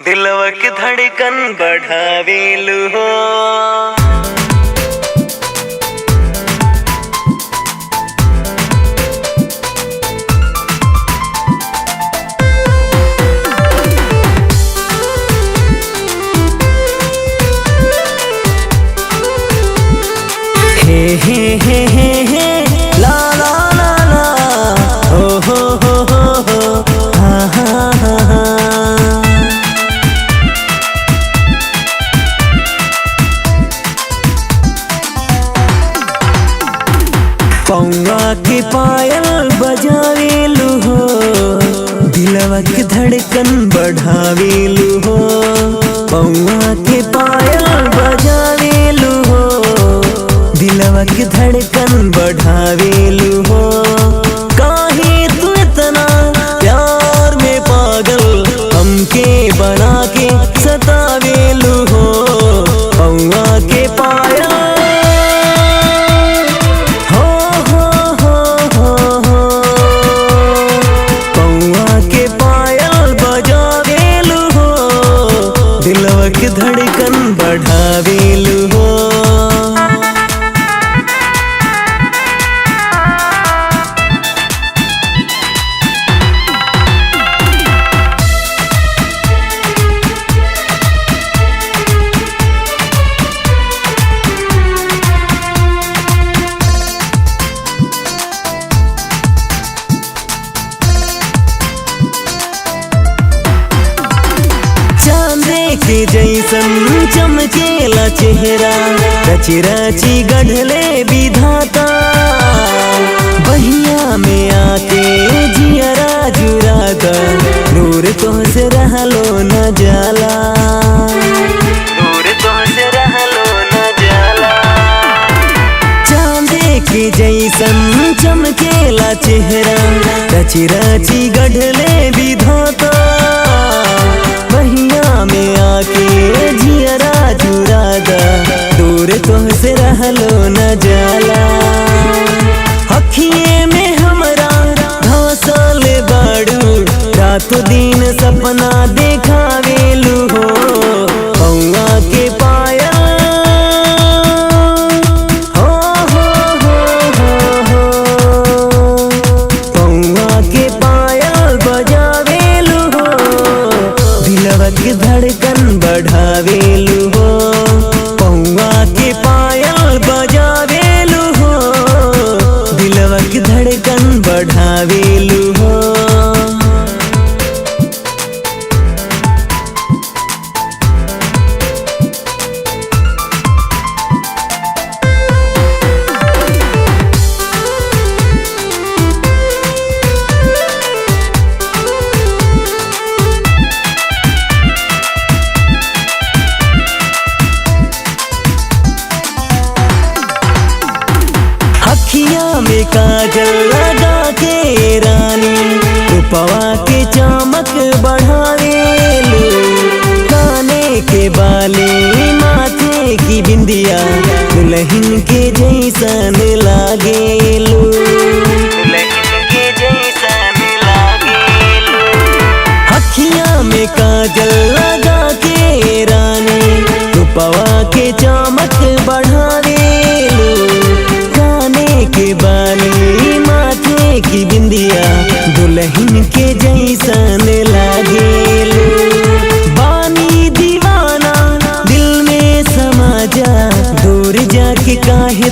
दिलवा के धड़कन बढ़ावेलू हो। हे हे हे हे हे ला ला ला ला हो हा हा हा हा। पौवा के पायल बजावेलू हो, दिलवा के धड़कन बढ़ावेलू हो। पौवा के पायल बजावेलू हो, दिलवा के धड़कन बढ़ावेलू हो। काहे तू इतना प्यार में पागल, हमके बना के सतावेलू हो। पौवा के पायल दिलवा के धड़कन बढ़ावेलू हो। के जैसन चमकेला चेहरा, रची रची गढ़ले विधाता। बहिया में आके जियरा जुराता, दूर तोहसे रहलो न जाला, दूर तोहसे रहलो न जाला। चांदे के जैसन चमकेला चेहरा, रची रची गढ़ले विधाता। बहिया में आके जियरा जुरादा, दूर तोहसे रहलो न जाला। अखिए में हमरा धौसल बाड़ू, रातों दिन सपना देखावेलू हो। पौवा के पायल पौवा के पायल बजावेलू हो, दिलवा के धड़कन बढ़ावेलू हो। पौवा के पायल बजावेलू हो, दिलवा के धड़कन बढ़ावेलू हो। अखिया में काजल लगा के रानी, रूपवा के चमक बढ़ावेलू। काने के बाले माथे की बिंदिया, दुल्हन के जैसन लागेलू, दुल्हन के जैसन लागेलू। अखिया में काजल लगा के रानी, रूपवा के चमक बढ़ावेलू। के बाली माथे की बिंदिया, दुल्हन के जैसन लागेलू। बानी दीवाना दिल में समा जा, दूर जाके काहे